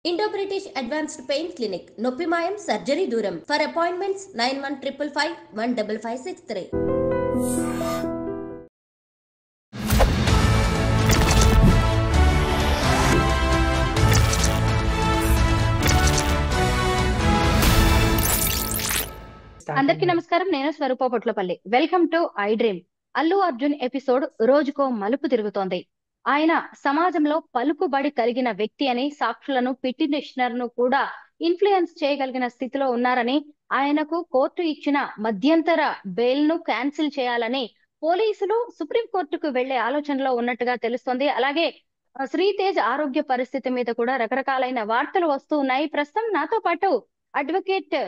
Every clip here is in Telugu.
Indo-British Advanced Pain Clinic, Noppimayam Surgery Duram. For appointments 9155515563. అందరికీ నమస్కారం. నేను Swaroopa Potlapalli. Welcome to iDream. Allu Arjun episode రోజుకో మలుపు తిరుగుతోంది. ఆయన సమాజంలో పలుకుబడి కలిగిన వ్యక్తి అని, సాక్షులను పిటిషనర్ ను కూడా ఇన్ఫ్లుయెన్స్ చేయగలిగిన స్థితిలో ఉన్నారని, ఆయనకు కోర్టు ఇచ్చిన మధ్యంతర బెయిల్ ను క్యాన్సిల్ చేయాలని పోలీసులు సుప్రీంకోర్టుకు వెళ్లే ఆలోచనలో ఉన్నట్టుగా తెలుస్తోంది. అలాగే శ్రీతేజ్ ఆరోగ్య పరిస్థితి మీద కూడా రకరకాలైన వార్తలు వస్తూ ఉన్నాయి. ప్రస్తుతం నాతో పాటు అడ్వకేట్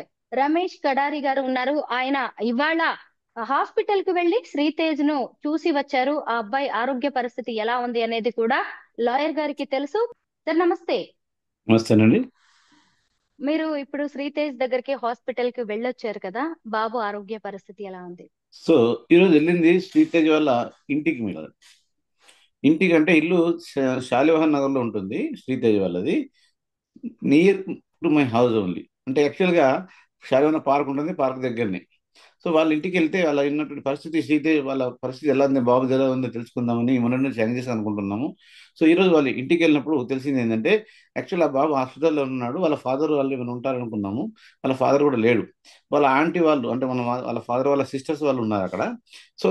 రమేష్ కడారి గారు ఉన్నారు. ఆయన ఇవాళ హాస్పిటల్ కు వెళ్లి శ్రీతేజ్ ను చూసి వచ్చారు. ఆ అబ్బాయి ఆరోగ్య పరిస్థితి ఎలా ఉంది అనేది కూడా లాయర్ గారికి తెలుసు. సార్ నమస్తే. నమస్తేనండి. మీరు ఇప్పుడు శ్రీతేజ్ దగ్గరికి హాస్పిటల్ కి వెళ్ళొచ్చారు కదా, బాబు ఆరోగ్య పరిస్థితి ఎలా ఉంది? సో ఈరోజు వెళ్ళింది శ్రీతేజ్ వాళ్ళ ఇంటికి. మీద ఇంటికి అంటే ఇల్లు శాలివాహన్ నగర్ లో ఉంటుంది శ్రీతేజ్ వాళ్ళది. Near to my house only. అంటే యాక్చువల్గా శాలివాహన్ పార్క్ ఉంటుంది, పార్క్ దగ్గరనే. సో వాళ్ళ ఇంటికి వెళ్తే వాళ్ళ ఉన్నటువంటి పరిస్థితి, శ్రీతేజ్ వాళ్ళ పరిస్థితి ఎలా ఉంది, బాబు ఎలా ఉందో తెలుసుకుందామని మొన్న నుంచి చేంజ్ చేసి అనుకుంటున్నాము. సో ఈరోజు వాళ్ళు ఇంటికి వెళ్ళినప్పుడు తెలిసింది ఏంటంటే, యాక్చువల్ ఆ బాబు హాస్పిటల్లో ఉన్నాడు. వాళ్ళ ఫాదర్ వాళ్ళు ఏమైనా ఉంటారనుకున్నాము. వాళ్ళ ఫాదర్ కూడా లేడు. వాళ్ళ ఆంటీ వాళ్ళు అంటే వాళ్ళ ఫాదర్ వాళ్ళ సిస్టర్స్ వాళ్ళు ఉన్నారు అక్కడ. సో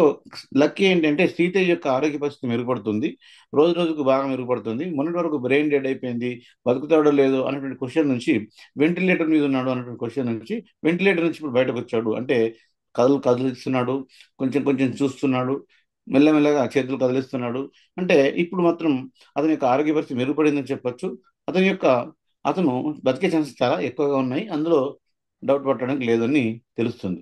లక్కీ ఏంటంటే శ్రీతేజ్ యొక్క ఆరోగ్య పరిస్థితి మెరుగుపడుతుంది, రోజు రోజుకు బాగా మెరుగుపడుతుంది. మొన్నటి వరకు బ్రెయిన్ డెడ్ అయిపోయింది, బతుకుతాడో లేదో అనేటువంటి క్వశ్చన్ నుంచి వెంటిలేటర్ మీద ఉన్నాడు అనేటువంటి క్వశ్చన్ నుంచి వెంటిలేటర్ నుంచి ఇప్పుడు బయటకు వచ్చాడు. అంటే కదిలిస్తున్నాడు, కొంచెం కొంచెం చూస్తున్నాడు, మెల్లమెల్లగా చేతులు కదిలిస్తున్నాడు. అంటే ఇప్పుడు మాత్రం అతని యొక్క ఆరోగ్య పరిస్థితి మెరుగుపడిందని చెప్పొచ్చు. అతను బతికే ఛాన్సెస్ చాలా ఎక్కువగా ఉన్నాయి, అందులో డౌట్ పట్టడానికి లేదని తెలుస్తుంది.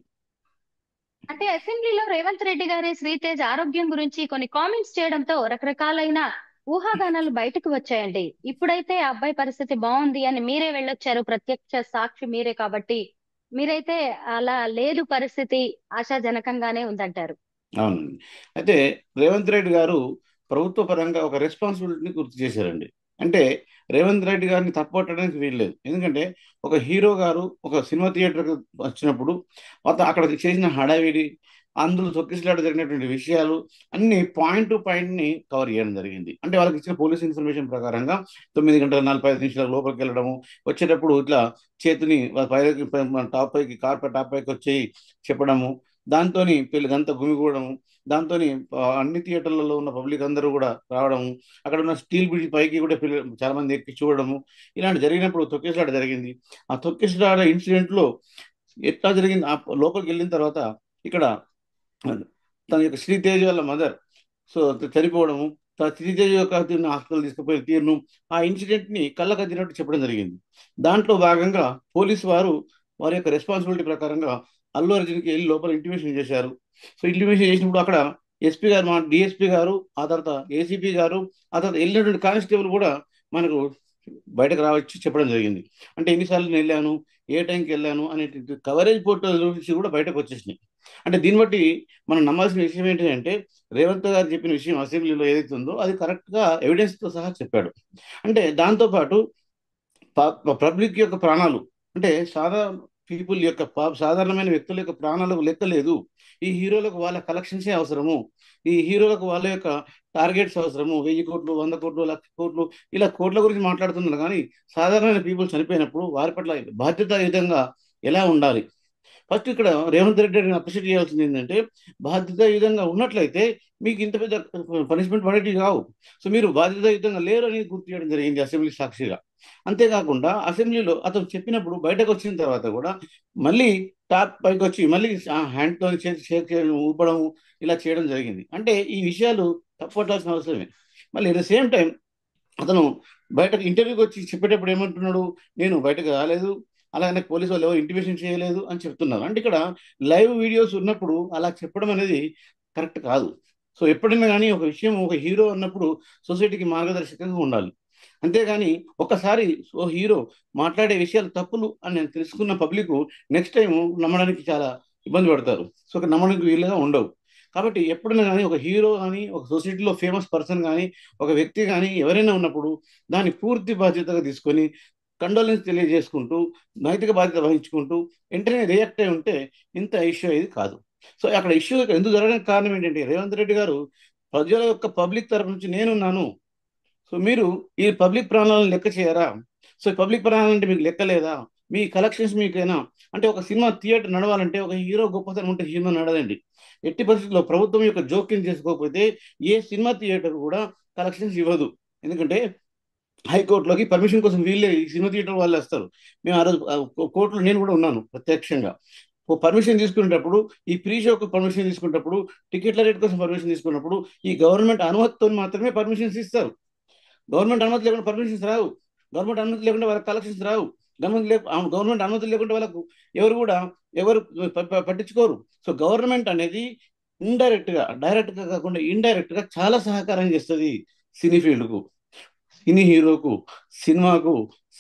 అంటే అసెంబ్లీలో రేవంత్ రెడ్డి గారి శ్రీతేజ్ ఆరోగ్యం గురించి కొన్ని కామెంట్స్ చేయడంతో రకరకాలైన ఊహాగానాలు బయటకు వచ్చాయండి. ఇప్పుడైతే ఆ అబ్బాయి పరిస్థితి బాగుంది అని మీరే వెళ్ళొచ్చారు, ప్రత్యక్ష సాక్షి మీరే కాబట్టి మీరైతే అలా లేదు, పరిస్థితి ఆశాజనకంగానే ఉందంటారు. అవునండి. అయితే రేవంత్ రెడ్డి గారు ప్రభుత్వ పరంగా ఒక రెస్పాన్సిబిలిటీని గుర్తు చేశారండి. అంటే రేవంత్ రెడ్డి గారిని తప్పట్టడానికి వీల్లేదు. ఎందుకంటే ఒక హీరో గారు ఒక సినిమా థియేటర్కి వచ్చినప్పుడు అక్కడ చేసిన హడావిడి, అందులో తొక్కిసలాట జరిగినటువంటి విషయాలు అన్ని పాయింట్ టు పాయింట్ ని కవర్ చేయడం జరిగింది. అంటే వాళ్ళకి ఇచ్చిన పోలీస్ ఇన్ఫర్మేషన్ ప్రకారంగా 9 గంటల 45 నిమిషాలకు లోపలికి వెళ్ళడము, వచ్చేటప్పుడు ఇట్లా చేతిని టాప్ పైకి వచ్చి చెప్పడము, దాంతో వీళ్ళకంతా గుమిగూడము, దాంతో అన్ని థియేటర్లలో ఉన్న పబ్లిక్ అందరూ కూడా రావడము, అక్కడ ఉన్న స్టీల్ బ్రిడ్జ్ పైకి కూడా చాలా మంది ఎక్కి చూడడము, ఇలాంటి జరిగినప్పుడు తొక్కిసలాట జరిగింది. ఆ తొక్కిసలాట ఇన్సిడెంట్ లో ఎట్లా జరిగింది, ఆ లోపలికి వెళ్ళిన తర్వాత ఇక్కడ తన యొక్క శ్రీతేజ్ వాళ్ళ మదర్ సో చనిపోవడము, శ్రీతేజ్ యొక్క హాస్పిటల్ తీసుకుపోయి తీరును, ఆ ఇన్సిడెంట్ ని కళ్ళకద్దినట్టు చెప్పడం జరిగింది. దాంట్లో భాగంగా పోలీసు వారి యొక్క రెస్పాన్సిబిలిటీ ప్రకారంగా అల్లు అర్జున్కి వెళ్ళి లోపల ఇంటిమేషన్ చేశారు. సో ఇంటిమేషన్ చేసినప్పుడు అక్కడ ఎస్పీ గారు, మా డిఎస్పీ గారు, ఆ తర్వాత ఏసీపీ గారు, ఆ తర్వాత వెళ్ళినటువంటి కానిస్టేబుల్ కూడా మనకు బయటకు రావచ్చి చెప్పడం జరిగింది. అంటే ఎన్నిసార్లు నేను వెళ్ళాను, ఏ టైంకి వెళ్ళాను అనే కవరేజ్ ఫోటో నుంచి కూడా బయటకు వచ్చేసినాయి. అంటే దీన్ని బట్టి మనం నమ్మాల్సిన విషయం ఏంటంటే, రేవంత్ గారు చెప్పిన విషయం అసెంబ్లీలో ఏదైతే ఉందో అది కరెక్ట్గా ఎవిడెన్స్తో సహా చెప్పాడు. అంటే దాంతోపాటు పబ్లిక్ యొక్క ప్రాణాలు, అంటే సాధారణమైన వ్యక్తుల యొక్క ప్రాణాలకు లెక్క లేదు. ఈ హీరోలకు వాళ్ళ కలెక్షన్సే అవసరము, ఈ హీరోలకు వాళ్ళ యొక్క టార్గెట్స్ అవసరము. 1000 కోట్లు, 100 కోట్లు, 1,00,000 కోట్లు, ఇలా కోట్ల గురించి మాట్లాడుతున్నారు. కానీ సాధారణమైన పీపుల్ చనిపోయినప్పుడు వారి పట్ల బాధ్యతాయుతంగా ఎలా ఉండాలి? ఫస్ట్ ఇక్కడ రేవంత్ రెడ్డి గారిని అప్రిషియేట్ చేయాల్సింది ఏంటంటే, బాధ్యతాయుతంగా ఉన్నట్లయితే మీకు ఇంత పెద్ద పనిష్మెంట్ పడేటివి కావు. సో మీరు బాధ్యతాయుతంగా లేరు అనేది గుర్తు చేయడం జరిగింది అసెంబ్లీ సాక్షిగా. అంతేకాకుండా అసెంబ్లీలో అతను చెప్పినప్పుడు బయటకు వచ్చిన తర్వాత కూడా మళ్ళీ టాప్ పైకి వచ్చి మళ్ళీ హ్యాండ్తో షేక్ చేయడం, ఊపడం, ఇలా చేయడం జరిగింది. అంటే ఈ విషయాలు తప్పట్టాల్సిన అవసరమే. మళ్ళీ ఎట్ ద సేమ్ టైం అతను బయటకు ఇంటర్వ్యూకి వచ్చి చెప్పేటప్పుడు ఏమంటున్నాడు, నేను బయటకు రాలేదు, అలాగనే పోలీసు వాళ్ళు ఎవరు ఇంటిమేషన్ చేయలేదు అని చెప్తున్నారు. అంటే ఇక్కడ లైవ్ వీడియోస్ ఉన్నప్పుడు అలా చెప్పడం అనేది కరెక్ట్ కాదు. సో ఎప్పుడైనా కానీ ఒక విషయం, ఒక హీరో అన్నప్పుడు సొసైటీకి మార్గదర్శకంగా ఉండాలి. అంతేగాని ఒకసారి ఓ హీరో మాట్లాడే విషయాలు తప్పులు అని నేను తెలుసుకున్న పబ్లిక్ నెక్స్ట్ టైం నమ్మడానికి చాలా ఇబ్బంది పడతారు. సో నమ్మడానికి వీలుగా ఉండవు. కాబట్టి ఎప్పుడైనా కానీ ఒక హీరో కానీ, ఒక సొసైటీలో ఫేమస్ పర్సన్ కానీ, ఒక వ్యక్తి కానీ ఎవరైనా ఉన్నప్పుడు దాన్ని పూర్తి బాధ్యతగా తీసుకొని కండోలెన్స్ తెలియజేసుకుంటూ నైతిక బాధ్యత వహించుకుంటూ వెంటనే రియాక్ట్ అయి ఉంటే ఇంత ఇష్యూ అయ్యేది కాదు. సో అక్కడ ఇష్యూ ఎందుకు జరగడానికి కారణం ఏంటంటే రేవంత్ రెడ్డి గారు ప్రజల యొక్క పబ్లిక్ తరఫు నుంచి నేనున్నాను, సో మీరు ఈ పబ్లిక్ ప్రాణాలను లెక్క చేయరా, సో పబ్లిక్ ప్రాణాలు అంటే మీకు లెక్క లేదా, మీ కలెక్షన్స్ మీకైనా అంటే ఒక సినిమా థియేటర్ నడవాలంటే ఒక హీరో గొప్పతనం ఉంటే సినిమా నడదండి. ఎట్టి పరిస్థితుల్లో ప్రభుత్వం యొక్క జోక్యం చేసుకోకపోతే ఏ సినిమా థియేటర్ కూడా కలెక్షన్స్ ఇవ్వదు. ఎందుకంటే హైకోర్టులోకి పర్మిషన్ కోసం వీళ్ళే ఈ సినిమా థియేటర్ వాళ్ళు వస్తారు. మేము ఆ రోజు కోర్టులో నేను కూడా ఉన్నాను ప్రత్యక్షంగా. పర్మిషన్ తీసుకునేటప్పుడు ఈ ప్రీ షోకు పర్మిషన్ తీసుకునేటప్పుడు టికెట్ల రేట్ కోసం పర్మిషన్ తీసుకున్నప్పుడు ఈ గవర్నమెంట్ అనుమతితో మాత్రమే పర్మిషన్స్ ఇస్తారు. గవర్నమెంట్ అనుమతి లేకుండా పర్మిషన్స్ రావు. గవర్నమెంట్ అనుమతి లేకుండా వాళ్ళకి కలెక్షన్స్ రావు. గవర్నమెంట్ అనుమతి లేకుండా వాళ్ళకు ఎవరు పట్టించుకోరు. సో గవర్నమెంట్ అనేది డైరెక్ట్ గా కాకుండా ఇండైరెక్ట్ గా చాలా సహకారం చేస్తుంది సినీ ఫీల్డ్కు, సినీ హీరోకు, సినిమాకు,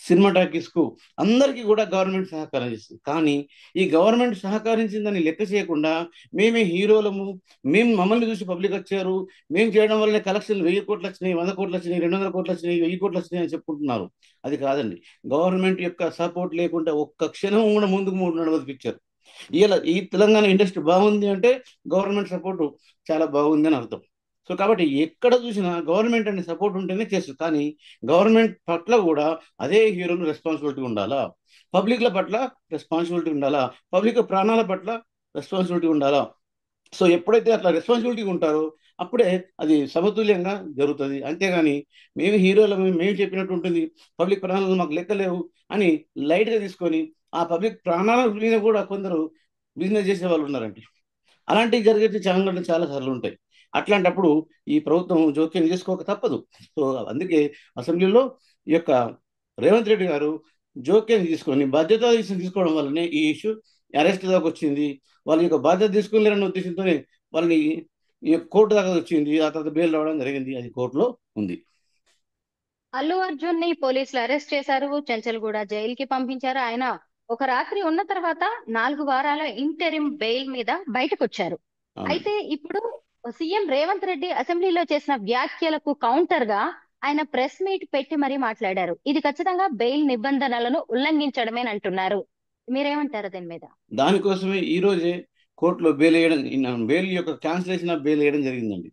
సినిమాటాకీస్కు అందరికీ కూడా గవర్నమెంట్ సహకారం చేస్తుంది. కానీ ఈ గవర్నమెంట్ సహకరించిందని లెక్క చేయకుండా మేమే హీరోలము, మమ్మల్ని చూసి పబ్లిక్ వచ్చారు, మేము చేయడం వల్లనే కలెక్షన్లు 1000 కోట్లు వచ్చినాయి, 100 కోట్లు వచ్చినాయి, 200 కోట్లు వచ్చినాయి, 1000 కోట్లు వచ్చినాయి అని చెప్పుకుంటున్నారు. అది కాదండి. గవర్నమెంట్ యొక్క సపోర్ట్ లేకుండా ఒక్క క్షణం కూడా ముందుకు నడవదు పిక్చర్. ఈ తెలంగాణ ఇండస్ట్రీ బాగుంది అంటే గవర్నమెంట్ సపోర్ట్ చాలా బాగుంది అని అర్థం. సో కాబట్టి ఎక్కడ చూసినా గవర్నమెంట్ అనే సపోర్ట్ ఉంటేనే చేస్తుంది. కానీ గవర్నమెంట్ పట్ల కూడా అదే హీరోలు రెస్పాన్సిబిలిటీ ఉండాలా, పబ్లిక్ల పట్ల రెస్పాన్సిబిలిటీ ఉండాలా, పబ్లిక్ ప్రాణాల పట్ల రెస్పాన్సిబిలిటీ ఉండాలా. సో ఎప్పుడైతే అట్లా రెస్పాన్సిబిలిటీ ఉంటారో అప్పుడే అది సమతుల్యంగా జరుగుతుంది. అంతేగాని మేము హీరోలు మేము చెప్పినట్టు ఉంటుంది, పబ్లిక్ ప్రాణాలు మాకు లెక్కలేవు అని లైట్గా తీసుకొని ఆ పబ్లిక్ ప్రాణాల మీద కూడా కొందరు బిజినెస్ చేసే వాళ్ళు ఉన్నారండి. అలాంటివి జరిగే చాలా సార్లు ఉంటాయి. అట్లాంటప్పుడు ఈ ప్రభుత్వం జోక్యం చేసుకోక తప్పదు. సో అందుకే అసెంబ్లీలో ఈ యొక్క రేవంత్ రెడ్డి గారు జోక్యం తీసుకొని బాధ్యత తీసుకోవడం వల్లనే ఈ ఇష్యూ అరెస్ట్ దాకా వచ్చింది. వాళ్ళ యొక్క బాధ్యత తీసుకోలేరన్న ఉద్దేశంతోనే వాళ్ళని ఈ కోర్టు దాకా వచ్చింది. ఆ తర్వాత బెయిల్ రావడం జరిగింది. అది కోర్టులో ఉంది. అల్లు అర్జున్ ని పోలీసులు అరెస్ట్ చేశారు, చెంచల్గూడ జైలుకి పంపించారు. ఆయన ఒక రాత్రి ఉన్న తర్వాత 4 వారాల ఇంటరిం బెయిల్ మీద బయటకు వచ్చారు. అయితే ఇప్పుడు సీఎం రేవంత్ రెడ్డి అసెంబ్లీలో చేసిన వ్యాఖ్యలకు కౌంటర్ గా ఆయన ప్రెస్ మీట్ పెట్టి మరీ మాట్లాడారు. ఇది ఖచ్చితంగా బెయిల్ నిబంధనలను ఉల్లంఘించడమేనంటున్నారు. మీరేమంటారు దీని మీద? దానికోసమే ఈ రోజే కోర్టులో బెయిల్ యొక్క క్యాన్సిలేషన్ ఆఫ్ బెయిల్ వేయడం జరిగిందండి.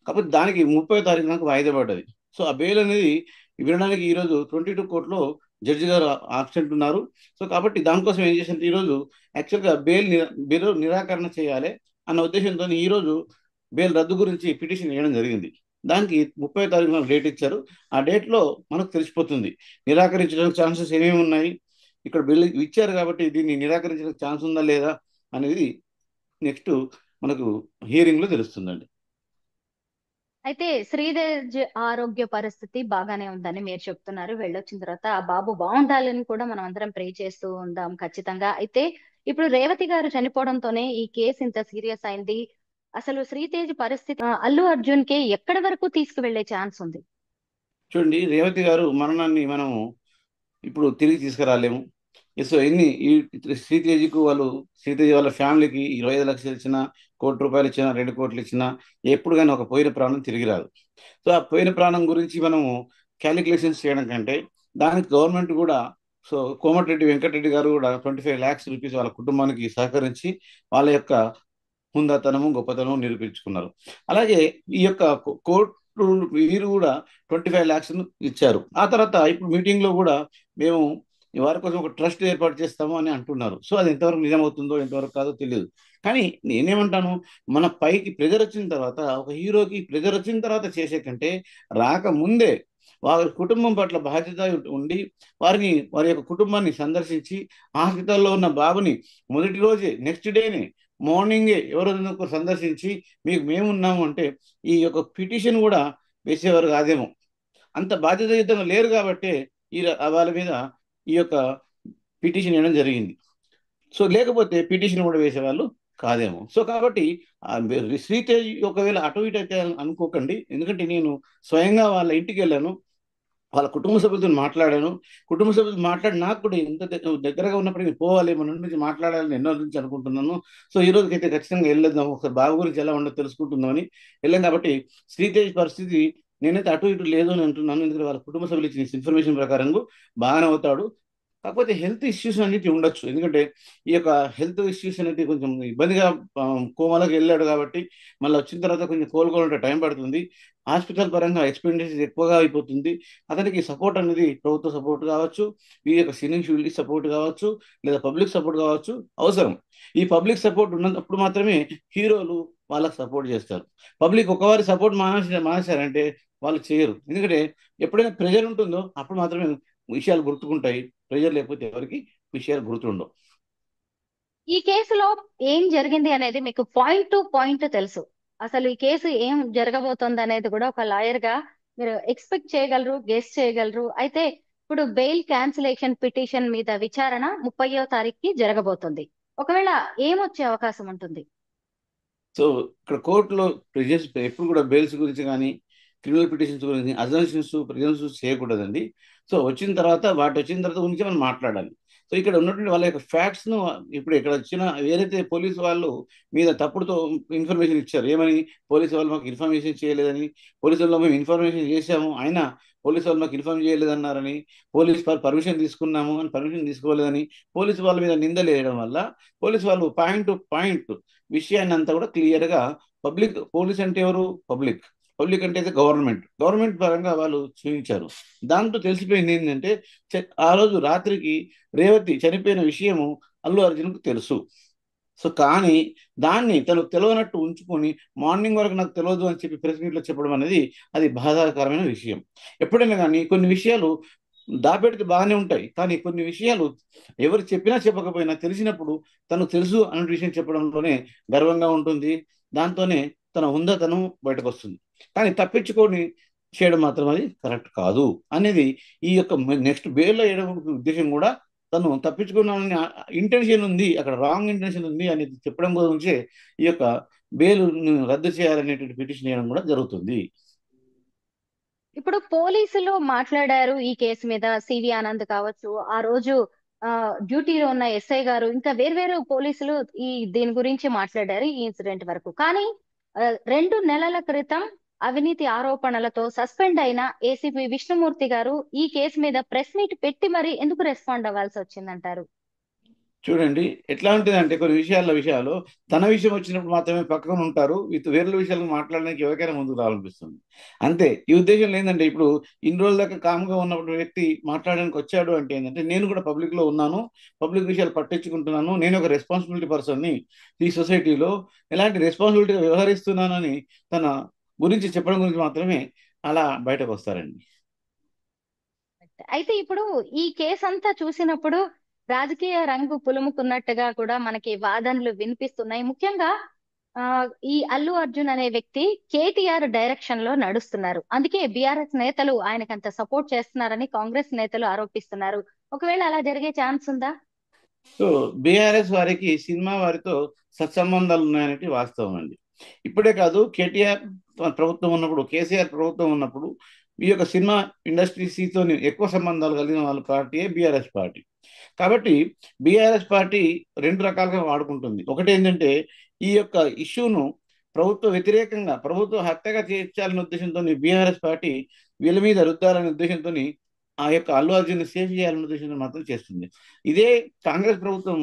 కాకపోతే దానికి 30వ తారీఖు నాకు వాయిదా పడ్డది. సో ఆ బెయిల్ అనేది వినడానికి ఈరోజు 22 కోర్టులో జడ్జి గారు ఆబ్సెంట్ ఉన్నారు. సో కాబట్టి దానికోసం ఏం చేసింది, ఈరోజు యాక్చువల్గా బెయిల్ నిరాకరణ చేయాలి అన్న ఉద్దేశంతో ఈరోజు బెయిల్ రద్దు గురించి పిటిషన్ వేయడం జరిగింది. దానికి 30వ తారీఖున డేట్ ఇచ్చారు. ఆ డేట్లో మనకు తెలిసిపోతుంది నిరాకరించడానికి ఛాన్సెస్ ఏమేమి ఉన్నాయి, ఇక్కడ బిల్లు ఇచ్చారు కాబట్టి దీన్ని నిరాకరించడానికి ఛాన్స్ ఉందా లేదా అనేది నెక్స్ట్ మనకు హియరింగ్ లో తెలుస్తుందండి. అయితే శ్రీదేజ్ ఆరోగ్య పరిస్థితి బాగానే ఉందని మీరు చెప్తున్నారు. వెళ్ళొచ్చిన తర్వాత ఆ బాబు బాగుండాలని కూడా మనం అందరం ప్రే చేస్తూ ఉందాం ఖచ్చితంగా. అయితే ఇప్పుడు రేవతి గారు చనిపోవడంతోనే ఈ కేసు ఇంత సీరియస్ అయింది. అసలు శ్రీతేజ్ పరిస్థితి అల్లు అర్జున్ కి ఎక్కడి వరకు తీసుకువెళ్లే ఛాన్స్ ఉంది? చూడండి, రేవతి గారు మరణాన్ని మనము ఇప్పుడు తిరిగి తీసుకురాలేము. సో శ్రీతేజ్కు శ్రీతేజ్ వాళ్ళ ఫ్యామిలీకి 25 లక్షలు ఇచ్చినా, ₹1 ఇచ్చినా, 2 కోట్లు ఇచ్చినా ఎప్పుడు కానీ ఒక పోయిన ప్రాణం తిరిగి రాదు. సో ఆ పోయిన ప్రాణం గురించి మనము క్యాలిక్యులేషన్స్ చేయడం కంటే దానికి గవర్నమెంట్ కూడా కోమటిరెడ్డి వెంకటరెడ్డి గారు కూడా 25 lakhs రూపీస్ వాళ్ళ కుటుంబానికి సహకరించి వాళ్ళ యొక్క హుందాతనము గొప్పతనము నిరూపించుకున్నారు. అలాగే ఈ యొక్క కోర్టు వీరు కూడా 25 lakhs ఇచ్చారు. ఆ తర్వాత ఇప్పుడు మీటింగ్ లో కూడా మేము వారి కోసం ఒక ట్రస్ట్ ఏర్పాటు చేస్తాము అని అంటున్నారు. సో అది ఎంతవరకు నిజమవుతుందో ఎంతవరకు కాదో తెలియదు. కానీ నేనేమంటాను, మన పైకి ప్రెజర్ వచ్చిన తర్వాత, ఒక హీరోకి ప్రెజర్ వచ్చిన తర్వాత చేసే కంటే రాకముందే వారి కుటుంబం పట్ల బాధ్యత ఉండి వారి యొక్క కుటుంబాన్ని సందర్శించి హాస్పిటల్లో ఉన్న బాబుని మొదటి రోజే నెక్స్ట్ డేనే మార్నింగే ఎవరో సందర్శించి మీకు మేమున్నాము అంటే ఈ యొక్క పిటిషన్ కూడా వేసేవారు కాదేమో. అంత బాధ్యతాయుతంగా లేరు కాబట్టి వాళ్ళ మీద ఈ యొక్క పిటిషన్ వేయడం జరిగింది. సో లేకపోతే పిటిషన్ కూడా వేసేవాళ్ళు కాదేమో. సో కాబట్టి శ్రీతేజ్ ఒకవేళ అటు ఇటు అయితే అనుకోకండి. ఎందుకంటే నేను స్వయంగా వాళ్ళ ఇంటికి వెళ్ళాను, వాళ్ళ కుటుంబ సభ్యులతో మాట్లాడాను. కుటుంబ సభ్యులతో మాట్లాడి నాకు కూడా ఎంత దగ్గరగా ఉన్నప్పటికీ పోవాలి, మన నుంచి మాట్లాడాలని ఎన్నో నుంచి అనుకుంటున్నాను. సో ఈ రోజుకి అయితే ఖచ్చితంగా వెళ్ళేద్దాం, ఒకసారి బాబు గురించి ఎలా ఉండదో తెలుసుకుంటుందామని వెళ్ళాం. కాబట్టి శ్రీతేజ్ పరిస్థితి నేనైతే అటు ఇటు లేదు అని అంటున్నాను. ఎందుకంటే వాళ్ళ కుటుంబ సభ్యులు ఇచ్చిన ఇన్ఫర్మేషన్ ప్రకారం బాగానే అవుతాడు. కాకపోతే హెల్త్ ఇష్యూస్ అనేది ఉండొచ్చు. ఎందుకంటే ఈ యొక్క హెల్త్ ఇష్యూస్ అనేది కొంచెం ఇబ్బందిగా కోమాలకు వెళ్ళాడు కాబట్టి మళ్ళీ వచ్చిన తర్వాత కొంచెం కోలుకోవాలంటే టైం పడుతుంది. హాస్పిటల్ పరంగా ఎక్స్పెండిచర్ ఎక్కువగా అయిపోతుంది. అతనికి సపోర్ట్ అనేది ప్రభుత్వ సపోర్ట్ కావచ్చు, ఈ యొక్క సినీ ఫీల్డ్ సపోర్ట్ కావచ్చు, లేదా పబ్లిక్ సపోర్ట్ కావచ్చు అవసరం. ఈ పబ్లిక్ సపోర్ట్ ఉన్నప్పుడు మాత్రమే హీరోలు వాళ్ళకి సపోర్ట్ చేస్తారు. పబ్లిక్ ఒకవారి సపోర్ట్ మానేశారంటే వాళ్ళు చేయరు. ఎందుకంటే ఎప్పుడైనా ప్రెజర్ ఉంటుందో అప్పుడు మాత్రమే విషయాలు గుర్తుకుంటాయి. ప్రెజర్ లేకపోతే ఎవరికి విషయాలు గుర్తుండవు. ఈ కేసులో ఏం జరిగింది అనేది మీకు పాయింట్ టు పాయింట్ తెలుసు. అసలు ఈ కేసు ఏం జరగబోతోంది అనేది కూడా ఒక లాయర్ గా మీరు ఎక్స్పెక్ట్ చేయగలరు, గెస్ చేయగలరు. అయితే ఇప్పుడు బెయిల్ క్యాన్సిలేషన్ పిటిషన్ మీద విచారణ 30వ తారీఖుకి జరగబోతుంది. ఒకవేళ ఏమొచ్చే అవకాశం ఉంటుంది? సో ఇక్కడ కోర్టులో ప్రెజెన్స్ ఎప్పుడు కూడా బెయిల్స్ గురించి కానీ క్రిమినల్ పిటిషన్స్ గురించి అజంప్షన్స్ ప్రిజంప్షన్స్ చేయకూడదండి. సో వచ్చిన తర్వాత గురించి మనం మాట్లాడాలి. సో ఇక్కడ ఉన్నటువంటి వాళ్ళ యొక్క ఫ్యాక్ట్స్ను ఇప్పుడు ఇక్కడ వచ్చిన ఏదైతే పోలీసు వాళ్ళు మీద తప్పుడుతో ఇన్ఫర్మేషన్ ఇచ్చారు, ఏమని పోలీసు వాళ్ళు మాకు ఇన్ఫర్మేషన్ చేయలేదని, పోలీసు వాళ్ళు మేము ఇన్ఫర్మేషన్ చేశాము అయినా పోలీసు వాళ్ళు మాకు ఇన్ఫార్మ్ చేయలేదన్నారని, పోలీసు వాళ్ళు పర్మిషన్ తీసుకున్నాము అని పర్మిషన్ తీసుకోలేదని పోలీసు వాళ్ళ మీద నిందలు వేయడం వల్ల పోలీసు వాళ్ళు పాయింట్ టు పాయింట్ విషయాన్ని అంతా కూడా క్లియర్గా పబ్లిక్, పోలీస్ అంటే ఎవరు పబ్లిక్, పబ్లిక్ అంటే గవర్నమెంట్ పరంగా వాళ్ళు చూపించారు. దాంతో తెలిసిపోయింది ఏంటంటే ఆ రోజు రాత్రికి రేవతి చనిపోయిన విషయము అల్లు అర్జున్కు తెలుసు. సో కానీ దాన్ని తనకు తెలియనట్టు ఉంచుకొని మార్నింగ్ వరకు నాకు తెలియదు అని చెప్పి ప్రెస్ మీట్లో చెప్పడం అనేది అది బాధాకరమైన విషయం. ఎప్పుడైనా కానీ కొన్ని విషయాలు దాపెడితే బాగానే ఉంటాయి, కానీ కొన్ని విషయాలు ఎవరు చెప్పినా చెప్పకపోయినా తెలిసినప్పుడు తను తెలుసు అనే విషయం చెప్పడంలోనే గర్వంగా ఉంటుంది. దాంతోనే తన హుందాతనం బయటకు వస్తుంది. కానీ తప్పించుకొని చేయడం మాత్రం అది కరెక్ట్ కాదు అనేది ఈ యొక్క నెక్స్ట్ బెయిల్లో వేయడం ఉద్దేశం కూడా తను తప్పించుకున్నానని ఇంటెన్షన్ ఉంది, అక్కడ రాంగ్ ఇంటెన్షన్ ఉంది అనేది చెప్పడం గురించే ఈ యొక్క బెయిల్ రద్దు చేయాలనేటువంటి పిటిషన్ వేయడం కూడా జరుగుతుంది. ఇప్పుడు పోలీసులు మాట్లాడారు ఈ కేసు మీద. సివి ఆనంద్ కావచ్చు, ఆ రోజు డ్యూటీలో ఉన్న ఎస్ఐ గారు, ఇంకా వేర్వేరు పోలీసులు దీని గురించి మాట్లాడారు ఈ ఇన్సిడెంట్ వరకు. కానీ 2 నెలల క్రితం అవినీతి ఆరోపణలతో సస్పెండ్ అయిన ఏసీపీ విష్ణుమూర్తి గారు ఈ కేసు మీద ప్రెస్ మీట్ పెట్టి మరి ఎందుకు రెస్పాండ్ అవ్వాల్సి వచ్చిందంటారు? చూడండి ఎట్లా ఉంటుంది అంటే కొన్ని విషయాలు తన విషయం వచ్చినప్పుడు మాత్రమే పక్కన ఉంటారు, వేరే విషయాలు మాట్లాడడానికి ఎవరికైనా ముందుకు రావాలనిపిస్తుంది అంతే. ఈ ఉద్దేశం ఏంటంటే ఇప్పుడు ఇన్ని రోజుల దాకా కామ్గా ఉన్నప్పుడు వ్యక్తి మాట్లాడడానికి వచ్చాడు అంటే ఏంటంటే నేను కూడా పబ్లిక్లో ఉన్నాను, పబ్లిక్ విషయాలు పట్టించుకుంటున్నాను, నేను ఒక రెస్పాన్సిబిలిటీ పర్సన్ని ఈ సొసైటీలో ఎలాంటి రెస్పాన్సిబిలిటీగా వ్యవహరిస్తున్నానని తన గురించి చెప్పడం గురించి మాత్రమే అలా బయటకు వస్తారండి. అయితే ఇప్పుడు ఈ కేసు అంతా చూసినప్పుడు రాజకీయ రంగు పులుముకున్నట్టుగా కూడా మనకి వాదనలు వినిపిస్తున్నాయి. ముఖ్యంగా ఈ అల్లు అర్జున్ అనే వ్యక్తి కేటీఆర్ డైరెక్షన్ లో నడుస్తున్నారు. అందుకే బీఆర్ఎస్ నేతలు ఆయనకంత సపోర్ట్ చేస్తున్నారని కాంగ్రెస్ నేతలు ఆరోపిస్తున్నారు. ఒకవేళ అలా జరిగే ఛాన్స్ ఉందా? సో బీఆర్ఎస్ వారికి సినిమా వారితో సత్సంబంధాలు ఉన్నాయనేది వాస్తవం అండి. ఇప్పుడే కాదు, కేటీఆర్ ప్రభుత్వం ఉన్నప్పుడు, కేసీఆర్ ప్రభుత్వం ఉన్నప్పుడు ఈ యొక్క సినిమా ఇండస్ట్రీస్తో ఎక్కువ సంబంధాలు కలిగిన వాళ్ళ పార్టీయే బీఆర్ఎస్ పార్టీ. కాబట్టి బీఆర్ఎస్ పార్టీ 2 రకాలుగా వాడుకుంటుంది. ఒకటి ఏంటంటే ఈ యొక్క ఇష్యూను ప్రభుత్వ వ్యతిరేకంగా, ప్రభుత్వ హత్యగా చేర్చాలనే ఉద్దేశంతో బీఆర్ఎస్ పార్టీ వీళ్ళ మీద రుద్దాలనే ఉద్దేశంతో ఆ యొక్క అల్లు అర్జున్ సేఫ్ చేయాలనే ఉద్దేశంతో మాత్రం చేస్తుంది. ఇదే కాంగ్రెస్ ప్రభుత్వం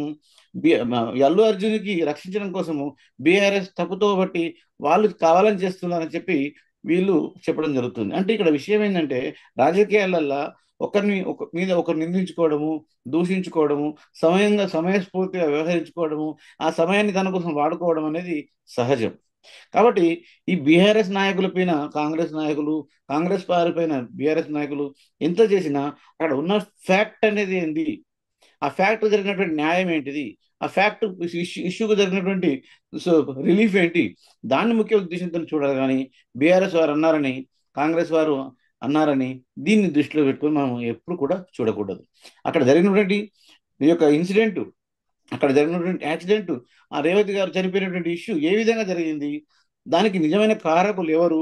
అల్లు అర్జున్కి రక్షించడం కోసము బీఆర్ఎస్ తప్పుతో బట్టి వాళ్ళు కావాలని చేస్తున్నారని చెప్పి వీళ్ళు చెప్పడం జరుగుతుంది. అంటే ఇక్కడ విషయం ఏంటంటే రాజకీయాలల్లో ఒకరు నిందించుకోవడము, దూషించుకోవడము, సమయస్ఫూర్తిగా వ్యవహరించుకోవడము, ఆ సమయాన్ని తన కోసం వాడుకోవడం అనేది సహజం. కాబట్టి ఈ బీఆర్ఎస్ నాయకుల పైన కాంగ్రెస్ నాయకులు, కాంగ్రెస్ వారి పైన బీఆర్ఎస్ నాయకులు ఎంత చేసినా అక్కడ ఉన్న ఫ్యాక్ట్ అనేది ఏంటి, ఆ ఫ్యాక్ట్ జరిగినటువంటి న్యాయం ఏంటిది, ఆ ఫ్యాక్ట్ ఇష్యూకు జరిగినటువంటి రిలీఫ్ ఏంటి, దాన్ని ముఖ్య ఉద్దేశంతో చూడాలి. కానీ బీఆర్ఎస్ వారు అన్నారని, కాంగ్రెస్ వారు అన్నారని దీన్ని దృష్టిలో పెట్టుకొని మనం ఎప్పుడు కూడా చూడకూడదు. అక్కడ జరిగినటువంటి ఈ యొక్క ఇన్సిడెంట్, అక్కడ జరిగినటువంటి యాక్సిడెంట్, ఆ రేవతి గారు చనిపోయినటువంటి ఇష్యూ ఏ విధంగా జరిగింది, దానికి నిజమైన కారకులు ఎవరు,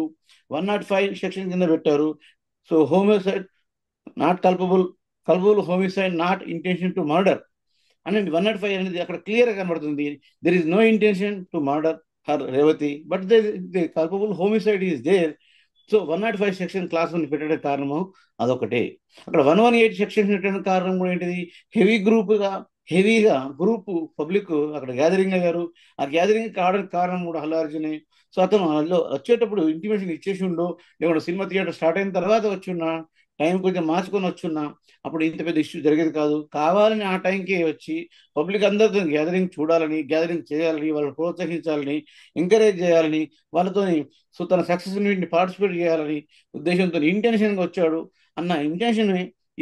105 సెక్షన్ కింద పెట్టారు. So homicide not culpable homicide not intention to murder అనేది 105 అనేది అక్కడ క్లియర్గా కనబడుతుంది. There is no intention to murder her Revathi, but the culpable homicide is there. So 105 section clause పెట్టడానికి కారణము అదొకటే. అక్కడ 118 సెక్షన్ పెట్టడానికి కారణం కూడా ఏంటిది, హెవీగా గ్రూప్ పబ్లిక్ అక్కడ గ్యాదరింగ్ అయ్యారు. ఆ గ్యాదరింగ్ కావడానికి కారణం కూడా అల్లు అర్జునే. సో అతను అందులో వచ్చేటప్పుడు ఇంటిమేషన్ ఇచ్చేసి ఉండు, లేకుంటే సినిమా థియేటర్ స్టార్ట్ అయిన తర్వాత వచ్చున్నా, టైం కొంచెం మార్చుకొని వచ్చున్నా, అప్పుడు ఇంత పెద్ద ఇష్యూ జరిగేది కాదు. కావాలని ఆ టైంకి వచ్చి పబ్లిక్ అందరితో గ్యాదరింగ్ చూడాలని, గ్యాదరింగ్ చేయాలని, వాళ్ళని ప్రోత్సహించాలని, ఎంకరేజ్ చేయాలని, వాళ్ళతోని సో తన సక్సెస్ మీట్ని పార్టిసిపేట్ చేయాలని ఉద్దేశంతో ఇంటెన్షన్గా వచ్చాడు అన్న ఇంటెన్షన్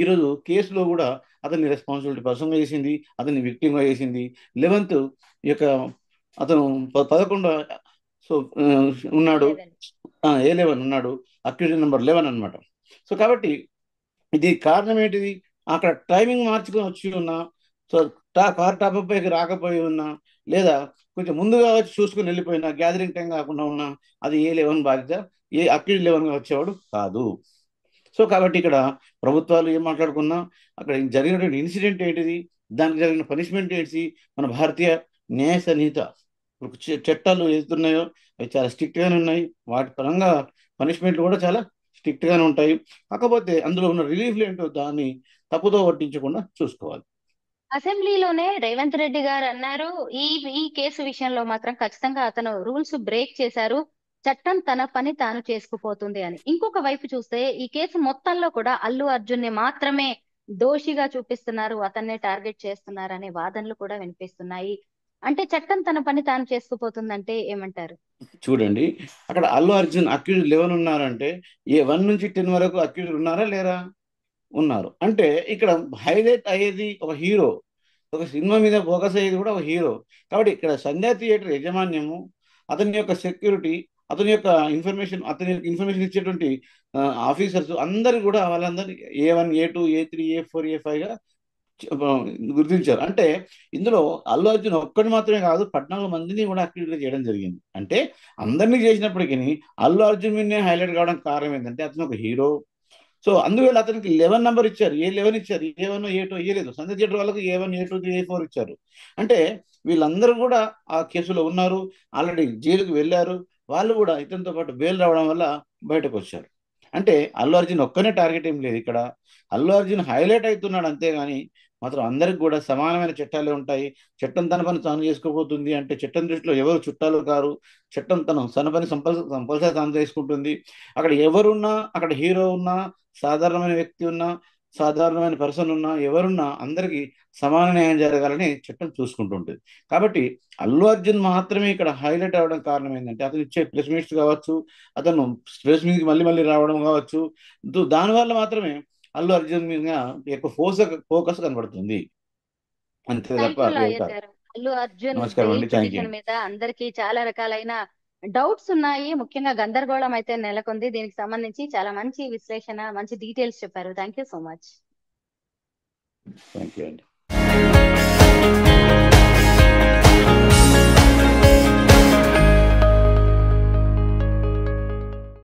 ఈరోజు కేసులో కూడా అతన్ని రెస్పాన్సిబిలిటీ పర్సన్గా చేసింది, అతన్ని విక్టిమ్గా చేసింది. 11th ఈ యొక్క అతను 11 సో ఉన్నాడు, A11 ఉన్నాడు, అక్యూజ్ నెంబర్ 11 అనమాట. సో కాబట్టి ఇది కారణం ఏంటిది, అక్కడ టైమింగ్ మార్చుకొని వచ్చి ఉన్నా, సో కార్ టాపప్ పైకి రాకపోయి ఉన్నా, లేదా కొంచెం ముందుగా వచ్చి చూసుకుని వెళ్ళిపోయినా, గ్యాదరింగ్ టైం కాకుండా ఉన్నా, అది A11 బాధ్యత, అక్యూజ్ 11గా వచ్చేవాడు కాదు. సో కాబట్టి ఇక్కడ ప్రభుత్వాలు ఏం మాట్లాడుకున్నా, అక్కడ జరిగినటువంటి ఇన్సిడెంట్ ఏంటిది, దానికి జరిగిన పనిష్మెంట్ ఏంటి, మన భారతీయ న్యాయ సంహిత చట్టాలు ఏదున్నాయో అవి చాలా స్ట్రిక్ట్ గానే ఉన్నాయి. వాటి పరంగా పనిష్మెంట్లు కూడా చాలా స్ట్రిక్ట్ గానే ఉంటాయి. కాకపోతే అందులో ఉన్న రిలీఫ్లు ఏంటో దాన్ని తప్పుదో పట్టించకుండా చూసుకోవాలి. అసెంబ్లీలోనే రేవంత్ రెడ్డి గారు అన్నారు, ఈ ఈ కేసు విషయంలో మాత్రం ఖచ్చితంగా అతను రూల్స్ బ్రేక్ చేశారు, చట్టం తన పని తాను చేసుకుపోతుంది అని. ఇంకొక వైపు చూస్తే ఈ కేసు మొత్తంలో కూడా అల్లు అర్జున్ ని మాత్రమే దోషిగా చూపిస్తున్నారు, అతన్నే టార్గెట్ చేస్తున్నారు అనే వాదనలు కూడా వినిపిస్తున్నాయి. అంటే చట్టం తన పని తాను చేసుకుపోతుందంటే ఏమంటారు? చూడండి, అక్కడ అల్లు అర్జున్ అక్యూజ్ 11 ఉన్నారంటే ఏ 1 నుంచి 10 వరకు అక్యూజ్ ఉన్నారా లేరా? ఉన్నారు. అంటే ఇక్కడ హైలైట్ అయ్యేది ఒక హీరో, ఒక సినిమా మీద ఫోకస్ అయ్యేది కూడా ఒక హీరో. కాబట్టి ఇక్కడ సంధ్యా థియేటర్ యాజమాన్యము, అతని యొక్క సెక్యూరిటీ, అతని యొక్క ఇన్ఫర్మేషన్ ఇచ్చేటువంటి ఆఫీసర్స్ అందరు కూడా వాళ్ళందరినీ A1, A2, A3, A4, A5గా గుర్తించారు. అంటే ఇందులో అల్లు అర్జున్ ఒక్కటి మాత్రమే కాదు, 14 మందిని కూడా అక్యూజ్ చేయడం జరిగింది. అంటే అందరినీ చేసినప్పటికీ అల్లు అర్జున్ మీదనే హైలైట్ కావడానికి కారణం ఏంటంటే అతను ఒక హీరో. సో అందువల్ల అతనికి 11 నెంబర్ ఇచ్చారు, A11 ఇచ్చారు, A1, A2 ఇయ్యలేదు. సంధ్య థియేటర్ వాళ్ళకి A1, A2, A4 ఇచ్చారు. అంటే వీళ్ళందరూ కూడా ఆ కేసులో ఉన్నారు, ఆల్రెడీ జైలుకు వెళ్ళారు. వాళ్ళు కూడా ఇతనితో పాటు బెయిల్ రావడం వల్ల బయటకు వచ్చారు. అంటే అల్లు అర్జున్ ఒక్కనే టార్గెట్ ఏం లేదు ఇక్కడ. అల్లు అర్జున్ హైలైట్ అవుతున్నాడు అంతేగాని మాత్రం అందరికి కూడా సమానమైన చట్టాలే ఉంటాయి. చట్టం తన పని తాను చేసుకోబోతుంది అంటే చట్టం దృష్టిలో ఎవరు చుట్టాలు కారు. చట్టం తన పని కంపల్సరీ తాను చేసుకుంటుంది. అక్కడ ఎవరున్నా, అక్కడ హీరో ఉన్నా, సాధారణమైన వ్యక్తి ఉన్నా, సాధారణమైన పర్సన్ ఉన్నా, ఎవరున్నా అందరికీ సమాన న్యాయం జరగాలని చట్టం చూసుకుంటుంటుంది. కాబట్టి అల్లు అర్జున్ మాత్రమే ఇక్కడ హైలైట్ అవ్వడం కారణం ఏంటంటే అతను ఇచ్చే ప్రెస్ మీట్స్ కావచ్చు, అతను ప్రెస్ మీట్కి మళ్ళీ రావడం కావచ్చు, దానివల్ల మాత్రమే అల్లు అర్జున్ మీద ఎక్కువ ఫోకస్ కనబడుతుంది అంతే థ్యాంక్ తప్ప యూ వేరే లాయర్ కాదు. గారు. అల్లు అర్జున్ నమస్కారం బెయిల్ అండి, థ్యాంక్ యూ. పిటిషన్ మీద అందరికీ చాలా రకాలైన డౌట్స్ ఉన్నాయి, ముఖ్యంగా గందరగోళం అయితే నెలకొంది. దీనికి సంబంధించి చాలా మంచి విశ్లేషణ, మంచి డీటెయిల్స్ చెప్పారు. Thank you so much. Thank you అండి.